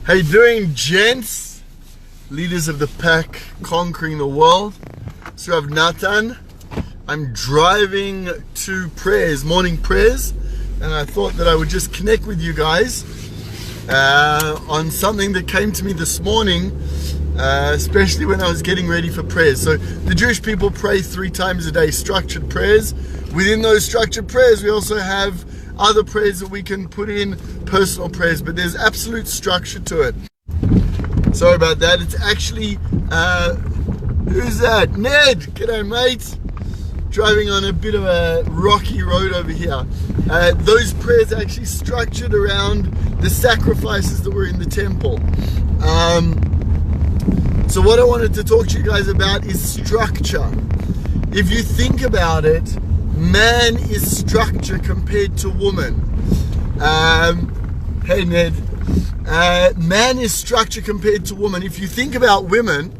How you doing, gents? Leaders of the pack conquering the world. So I have Nathan. I'm driving to prayers, morning prayers, and I thought that I would just connect with you guys on something that came to me this morning, especially when I was getting ready for prayers. So the Jewish people pray 3 times a day, structured prayers. Within those structured prayers, we also have other prayers that we can put in, personal prayers, but there's absolute structure to it. Sorry about that. It's actually, who's that? Ned! G'day, mate. Driving on a bit of a rocky road over here. Those prayers are actually structured around the sacrifices that were in the temple. So what I wanted to talk to you guys about is structure. If you think about it, man is structure compared to woman. Hey Ned. Man is structure compared to woman. If you think about women,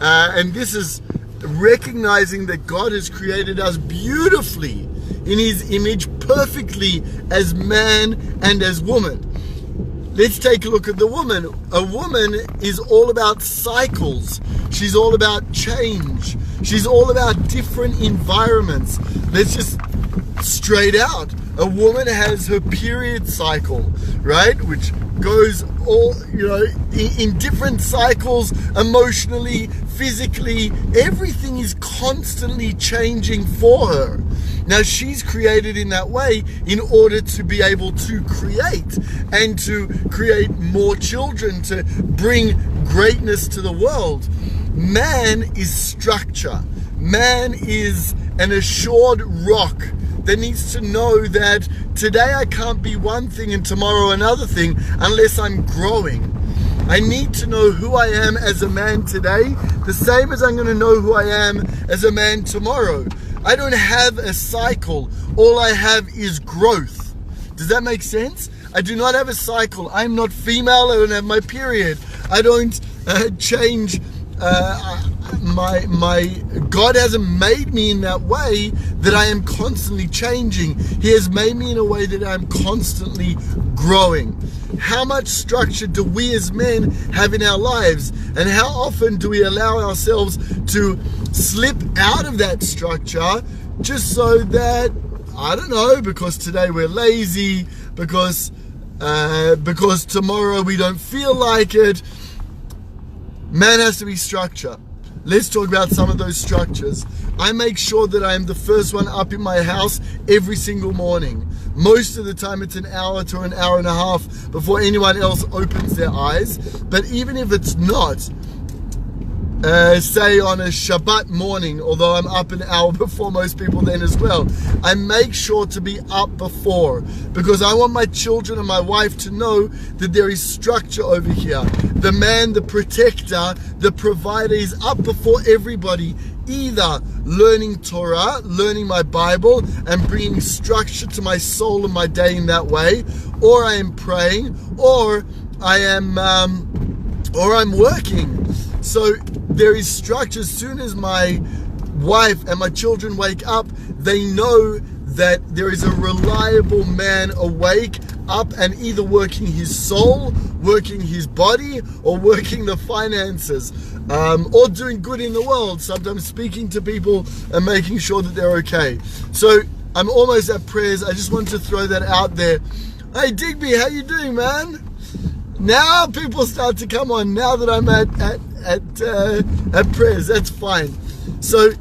and this is recognizing that God has created us beautifully in His image, perfectly as man and as woman. Let's take a look at the woman. A woman is all about cycles. She's all about change. She's all about different environments. Let's just straight out. A woman has her period cycle, right? Which goes all, in different cycles, emotionally, physically. Everything is constantly changing for her. Now, she's created in that way in order to be able to create and to create more children, to bring greatness to the world. Man is structure. Man is an assured rock that needs to know that today I can't be one thing and tomorrow another thing unless I'm growing. I need to know who I am as a man today, the same as I'm going to know who I am as a man tomorrow. I don't have a cycle. All I have is growth. Does that make sense? I do not have a cycle. I'm not female. I don't have my period. I don't change. God hasn't made me in that way that I am constantly changing. He has made me in a way that I'm constantly growing. How much structure do we as men have in our lives? And how often do we allow ourselves to slip out of that structure just so that, I don't know, because today we're lazy, because tomorrow we don't feel like it. Man has to be structure. Let's talk about some of those structures. I make sure that I am the first one up in my house every single morning. Most of the time it's an hour to an hour and a half before anyone else opens their eyes. But even if it's not, say on a Shabbat morning, although I'm up an hour before most people then as well, I make sure to be up before, because I want my children and my wife to know that there is structure over here. The man, the protector, the provider is up before everybody, either learning Torah, learning my Bible, and bringing structure to my soul and my day in that way, or I am praying, or I'm working. So there is structure. As soon as my wife and my children wake up, they know that there is a reliable man awake, up and either working his soul, working his body, or working the finances, or doing good in the world, sometimes speaking to people and making sure that they're okay. So I'm almost at prayers. I just wanted to throw that out there. Hey Digby, how you doing, man? Now people start to come on, now that I'm at prayers. That's fine. So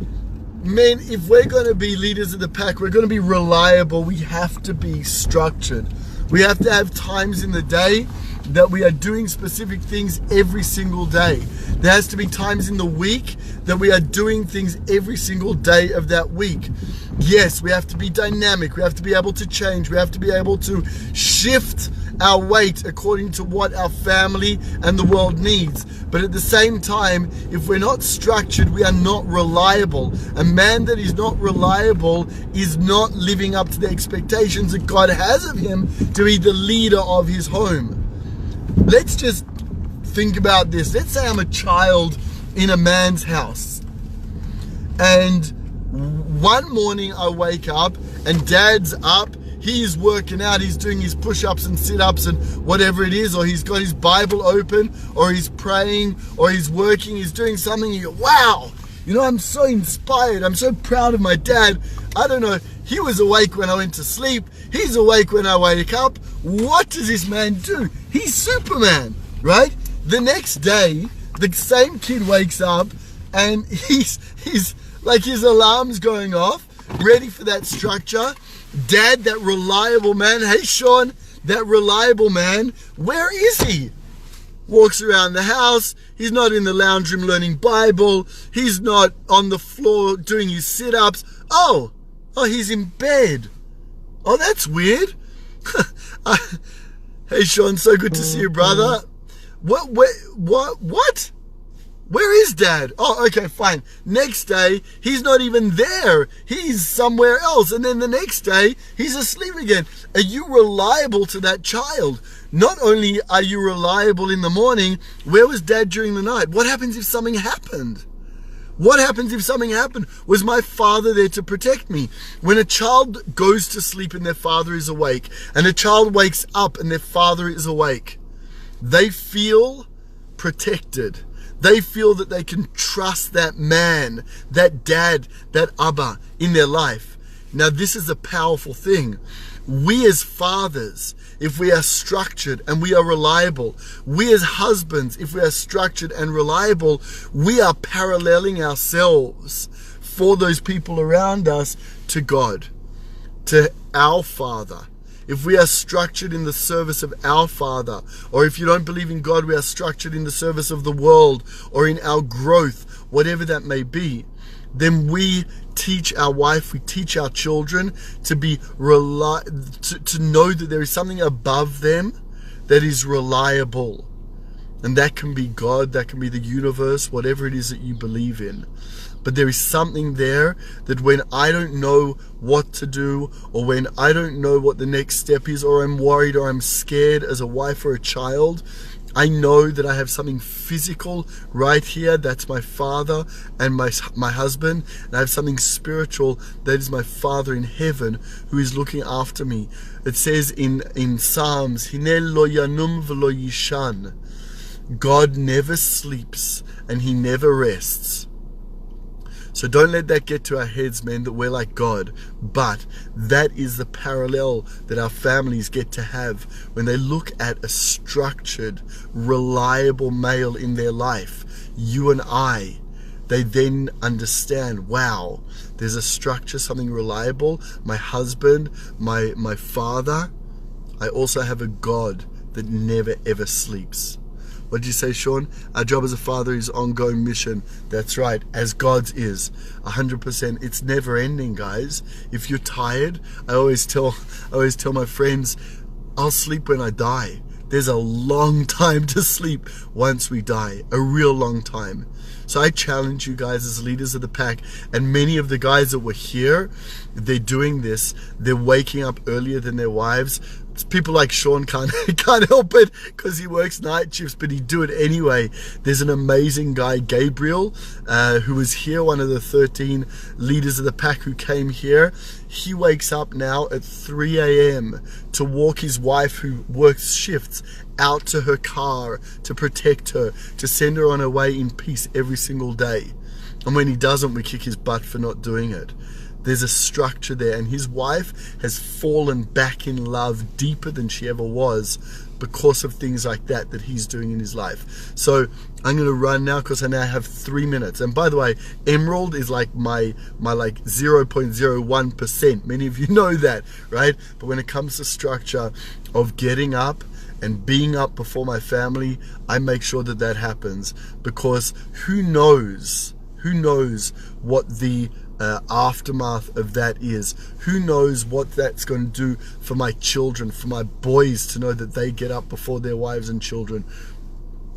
men, if we're going to be leaders of the pack, we're going to be reliable, we have to be structured. We have to have times in the day that we are doing specific things every single day. There has to be times in the week that we are doing things every single day of that week. Yes, we have to be dynamic. We have to be able to change. We have to be able to shift our weight according to what our family and the world needs. But at the same time, if we're not structured, we are not reliable. A man that is not reliable is not living up to the expectations that God has of him to be the leader of his home. Let's just think about this. Let's say I'm a child in a man's house, and one morning I wake up and dad's up, He's working out, he's doing his push-ups and sit-ups and whatever it is, or he's got his Bible open, or he's praying, or he's working, he's doing something, you go, wow, I'm so inspired, I'm so proud of my dad. I don't know, he was awake when I went to sleep, he's awake when I wake up. What does this man do? He's Superman, right? The next day, the same kid wakes up and he's like, his alarm's going off, ready for that structure. Dad, that reliable man, hey Sean, that reliable man, where is he? Walks around the house, he's not in the lounge room learning Bible, he's not on the floor doing his sit-ups. Oh, he's in bed. Oh, that's weird. Hey Sean, so good to see you, brother. What? Where is Dad? Oh, okay, fine. Next day, he's not even there. He's somewhere else. And then the next day, he's asleep again. Are you reliable to that child? Not only are you reliable in the morning, where was Dad during the night? What happens if something happened? What happens if something happened? Was my father there to protect me? When a child goes to sleep and their father is awake, and a child wakes up and their father is awake, they feel protected. They feel that they can trust that man, that dad, that Abba in their life. Now, this is a powerful thing. We as fathers, if we are structured and we are reliable, we as husbands, if we are structured and reliable, we are paralleling ourselves for those people around us to God, to our Father. If we are structured in the service of our Father, or if you don't believe in God, we are structured in the service of the world or in our growth, whatever that may be, then we teach our wife, we teach our children to be to know that there is something above them that is reliable. And that can be God, that can be the universe, whatever it is that you believe in. But there is something there that when I don't know what to do, or when I don't know what the next step is, or I'm worried or I'm scared as a wife or a child, I know that I have something physical right here. That's my father and my husband. And I have something spiritual that is my Father in heaven who is looking after me. It says in Psalms, Hinel lo yanum v'lo yishan. God never sleeps and he never rests. So don't let that get to our heads, men, that we're like God. But that is the parallel that our families get to have when they look at a structured, reliable male in their life. You and I, they then understand, wow, there's a structure, something reliable. My husband, my father, I also have a God that never ever sleeps. What did you say, Sean? Our job as a father is ongoing mission. That's right, as God's is, 100%. It's never ending, guys. If you're tired, I always tell my friends, I'll sleep when I die. There's a long time to sleep once we die, a real long time. So I challenge you guys as leaders of the pack, and many of the guys that were here, they're doing this. They're waking up earlier than their wives. People like Sean can't help it because he works night shifts, but he do it anyway. There's an amazing guy, Gabriel, who was here, one of the 13 leaders of the pack who came here. He wakes up now at 3 a.m. to walk his wife, who works shifts, out to her car to protect her, to send her on her way in peace every single day. And when he doesn't, we kick his butt for not doing it. There's a structure there, and his wife has fallen back in love deeper than she ever was because of things like that he's doing in his life. So I'm going to run now because I now have 3 minutes. And by the way, Emerald is like my like 0.01%. Many of you know that, right? But when it comes to structure of getting up and being up before my family, I make sure that happens, because who knows what the aftermath of that is. Who knows what that's going to do for my children, for my boys, to know that they get up before their wives and children.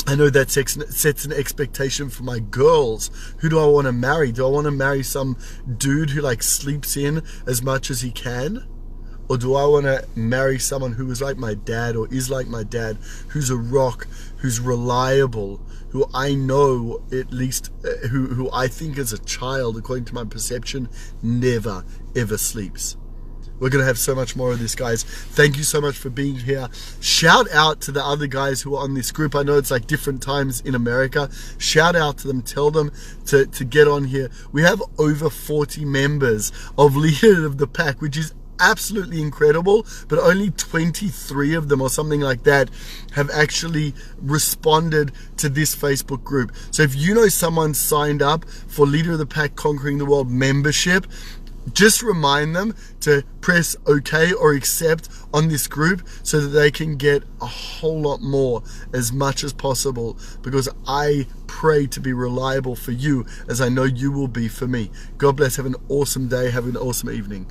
I know that sets an expectation for my girls. Who do I want to marry? Do I want to marry some dude who like sleeps in as much as he can? Or do I want to marry someone who is like my dad, or is like my dad, who's a rock, who's reliable, who I know, at least, who I think as a child, according to my perception, never ever sleeps? We're going to have so much more of this, guys. Thank you so much for being here. Shout out to the other guys who are on this group. I know it's like different times in America. Shout out to them. Tell them to get on here. We have over 40 members of Leader of the Pack, which is absolutely incredible, but only 23 of them or something like that have actually responded to this Facebook group. So if you know someone signed up for Leader of the Pack Conquering the World membership, just remind them to press OK or accept on this group so that they can get a whole lot more, as much as possible, because I pray to be reliable for you as I know you will be for me. God bless. Have an awesome day. Have an awesome evening.